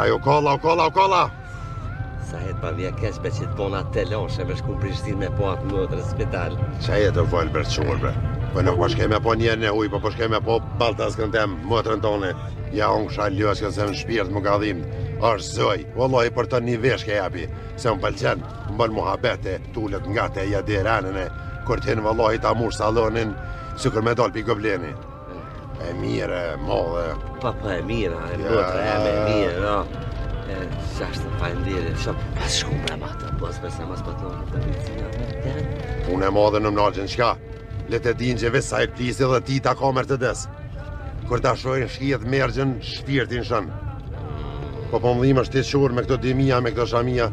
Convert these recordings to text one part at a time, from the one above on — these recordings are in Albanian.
Sa jo kolla. Sa het pa vje keq me që të pona të loshe me shku Prishtinë me po atë mëtë në spital. Sa jetë të folë për qurë, bre. Po nuk po shkeme po njerën e huj, po shkeme po baltaskën tem, mëtërën tone. Ja unë kësha ljoskën se më shpirt më ka dhimë. Është zoj, wallahi për të një vesh ke japi. Se më pëlqen, më bën muhabete, tullet nga te ja dhe ranën e kur t'hin wallahi ta mur salonin, sikur me dal pi gobleni. E mire, modhe. Pa e mira, e mëtër e mire, no. Qashtë të fajndirit, shumë, pas shku me mata, pas përse mas patronë të policia. Unë e modhe në mnaqën qka? Le të din që vesa e plisi dhe ti ta kamer të des. Kur ta shojnë shkijet mergjën, shpirtin shën. Po më dhima shtë shurë me këto dimia, me këto shamia,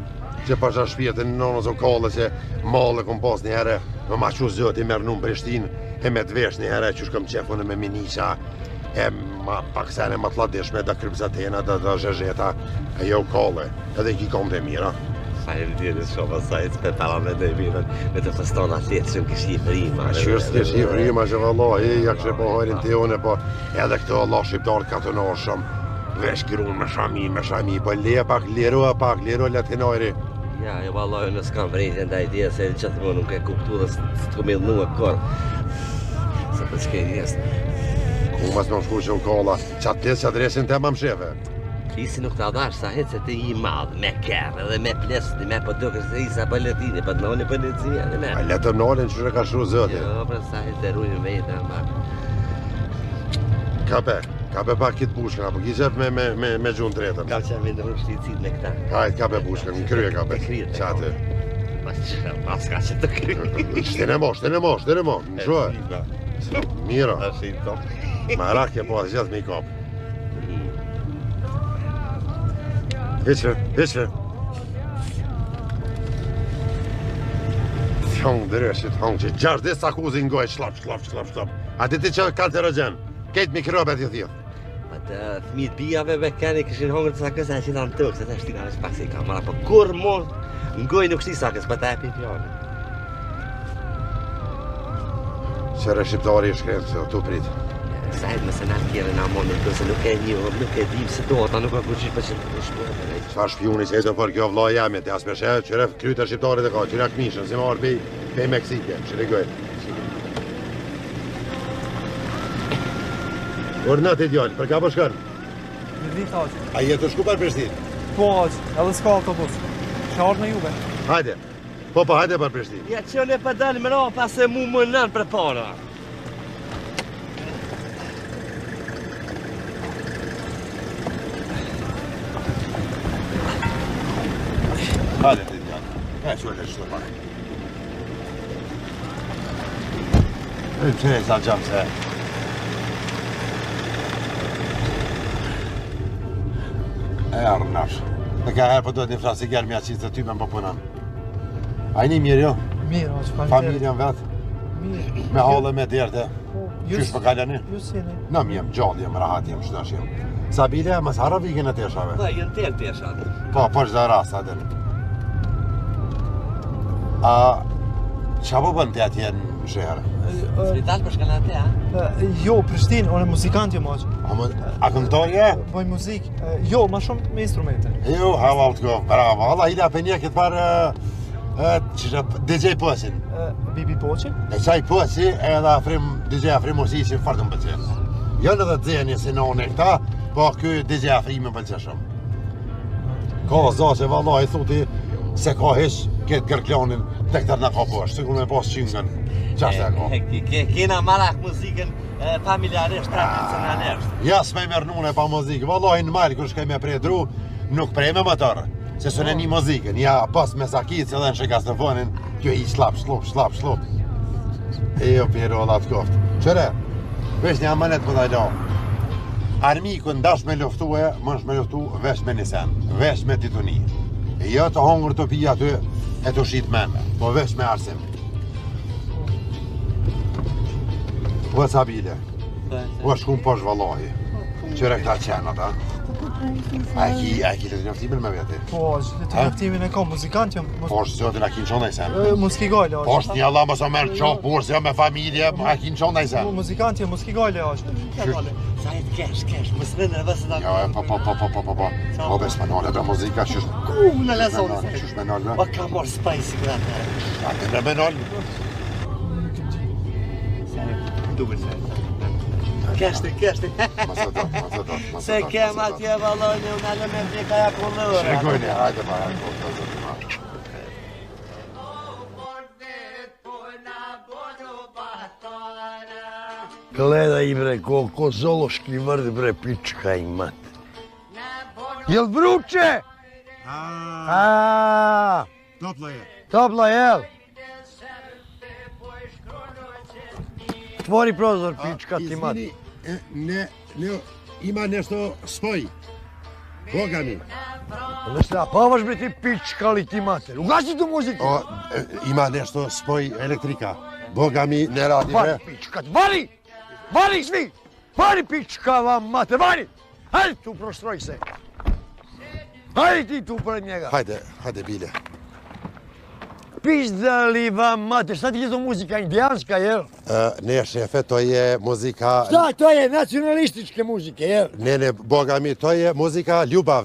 që pasha shpirtin në nëzo kallë që malë kom pas një herë, më ma që zëti merë në Prishtinë, e me të vesh një herë që shkëm qefën me minisha, e ma paksene ma të ladishme, da krypsatena, da zhezheta, e jo kallë, edhe ki kom të mira. Sa e rëdirit shumë, asaj të petala me dhe mirën, me të fëston atletë që më kështi i frima. Qërës të kështi i frima që vëllohi, ja kështë po hajrin të jone, po edhe këto Allah shqiptarë ka të nërë shumë. Vesh kirun me shami, po le pak, lero latinojri. Ja, e valloj në s'kam vrejtje nda ideja se gjithë më nuk e kuptu dhe s'të këmil nuk e kërë. Se për s'ke jesë. Ku mas në shku që u kolla, qatë pjesë që adresin të mam shefe. Isi nuk të adash sa hetë se të i madhë, me kërë dhe me plesni, me po dukës se isa për letini, për të nëni për letësia dhe me. A letëm nënin që shre ka shru zëti. Jo, për sa hetë të rujnë me jetë në Kape pak kitë bushkën, apo ki qep me gjunë të retën. Kam që me në rështicit me këta. Hajt, kape bushkën, në krye kape. Qatë. Pas ka që të krye. Shtene mo, në shuë. Mira. Ma rakje po atë gjithë me i kapë. Hiqve. Thongë dërëshit, thongë që gjash dhe sakuzin gojë, shlap. A ti që ka të rëgjen, kejtë mikrobet i thjith. Pa të fmit bijave me keni këshin hongër të sakës e që në tëkë, se të shtina në shpak se i kamara, po kur mon, në gojë nuk shti sakës, pa të epi fjallë. Qërë shqiptari i shkremë, se tu prit. Sajtë mëse në tjere në amon, se nuk e një, nuk e dim se do, ata nuk e përqish për që të shpërë. Qfar shpjuni që e të për kjo vla jemi, të aspeshe, qëre kryte shqiptarit e ka, qëre akmishën, si marrë pej Meksike, qëre gojë. Ornat ideal, për ka përshkën? Në vit aqë. A jetë të shku për Prishtinë? Po aqë, edhe s'ka autobus. Qarë me juve. Hajde, po hajde për Prishtinë. Ja që në për dalë më ra, pas e mu më nën për para. Hajde të ideal, e qëllë e qëtë pak. E që e sa gjamë se... E arnash. Dhe ka herë për dojtë një frasë i gjerë mja qitë të ty me më pëpunan. A i një mirë jo? Mirë, aqë, Familjen vetë? Mirë. Me halë me derte? Qysh për kaleni? Ju sini. Nëm jem gjallë, jem rahat, jem shtash jem. Sabile, mësë hara vikin e teshave? Da, jënë tërë teshat. Po, për çdo rast atë. A qa po bën të atje në shërë? Spital për shkallë atë, a? Jo, Prishtinë, unë muzikant jo maqë. A këngëtorje? Bëj muzikë. Jo, ma shumë me instrumente. Jo, hava të go, bravo. Allah ila për një këtë parë DJ Posin. Bibi Poqin? E qaj Posi edhe DJ Afrimosi që farë të më pëlqen. Jënë edhe të zeni si në unë e këta, po kjo DJ Afri më pëlqen shumë. Ka zace, valla, i thuti se ka hish këtë gërklonin të këtër në ka poshtë, sikur me pas qingën. Qashtë e ka? Kena marak muzikën familjarisht, tradicionalisht. Ja s'me mërë nune pa muzikë, vallahi në malë kër shkaj me predru, nuk prej me motor, se së në një muzikën, ja pas me sakicë edhe në shekastofonin, kjo i slap. E jo pjero alla të koftë. Qëre, vesh një amanet më dajlo. Armiku ndash me luftue, mësh me luftu vesh me nisen, vesh me tituni. E jo të hongër të pija ty e të shqit mene, po vesh me arsim. Po sabile, po shkum posh vallahi, qëre këta qenat, a? A ki të njoftimin me vete? Po, të njoftimin e kam, muzikant jam. Po, është zotin a kin qonej sen? Muskigale Po, është. është një Allah mësë merë qofë burës, jo me familje, a kin qonej sen? Muzikant jam, muskigale është. Sa jetë kesh, më së në vësë da Jo, po, be s'menole, be muzika, qysh në lezoni se. qysh menole, O ka morë spajsi këtë a të me menole? Duke se. Keshti. Se kem atje valoni, unë alë me të kaja kullurë. Shrekojnë, hajde pa, hajde. Gleda i bre, ko zološki vrt bre, pička i mat. Jel vruće? A, Toplo je. toplo jel? Tvori prozor, pička ti mat. Ne, ima nešto spoj. Boga mi. Nešto, pa vaš bre ti pička li ti mater. Ugasi tu muziku. Ima nešto spoj elektrika. Boga mi ne radi, Vari bre. pička, vari! Vari svi! Vari pička vam mater, vari! Hajde tu prostroj se. Hajde ti tu pred njega. Hajde bile. Pizdali vam mater, šta ti je to muzika indijanska, jel? Ne, šefe, to je muzika... Šta, to je nacionalističke muzike, jel? Ne, Boga mi, to je muzika ljubav,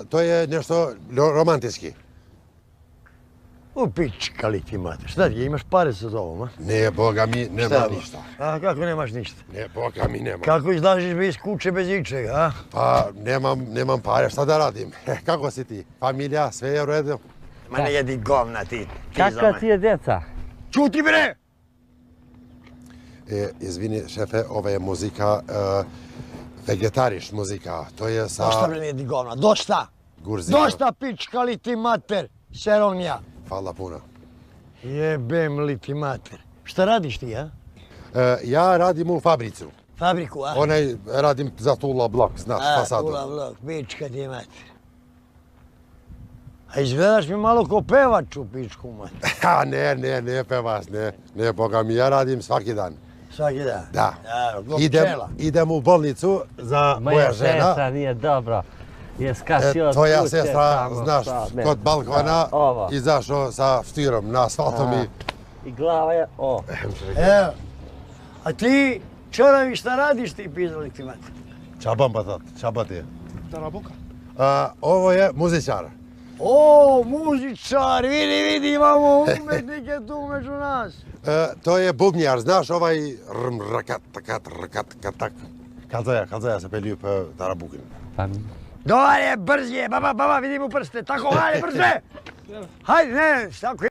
to je nešto romantički. U pička li ti mater, šta ti je, imaš pare sa ovom, a? Ne, Boga mi, nema ništa. A kako nemaš ništa? Ne, Boga mi, nema. Kako izlaziš bez kuće, bez ičega, a? Pa, nemam pare, šta da radim? Kako si ti? Familija, sve je u redu? Ma ne jedi govna ti Kakva ti je djeca? Čuti bre! Izvini, šefe, ova je muzika, vegetariš muzika, to je sa... Dosta bre ne jedi govna, dosta! Gurzima. Dosta pička li ti mater, serovnija. Hvala puno. Jebem li ti mater. Šta radiš ti, a? Ja radim u fabricu. Fabriku, a? Radim za Tula blok, znaš, fasadu. Tula blok, pička ti mater. A izgledaš mi malo ko pevač u pičku mater. Ne pevaš, ne, Boga mi, ja radim svaki dan. Svaki dan? Da. Ko pčela. Idem u bolnicu za moja žena. Moja sestra nije dobra. Je skasio Tvoja sestra, znaš, kod balkona Ova. izašao sa ftirom na asfaltom I glava je, Evo. A ti, čoravi, šta radiš ti, pizdali ti mater? Čabam batat, čaba ti je. Tarabuka. Ovo je muzičar. O, muzičar, vidi, imamo umetnike tu među nas. To je bubnjar, znaš ovaj rakat, katak. Kadzaja se pelju po Tarabukin. Dobar je, brz je, baba, vidim u prste, tako, hajde, brže! Hajde, ne, tako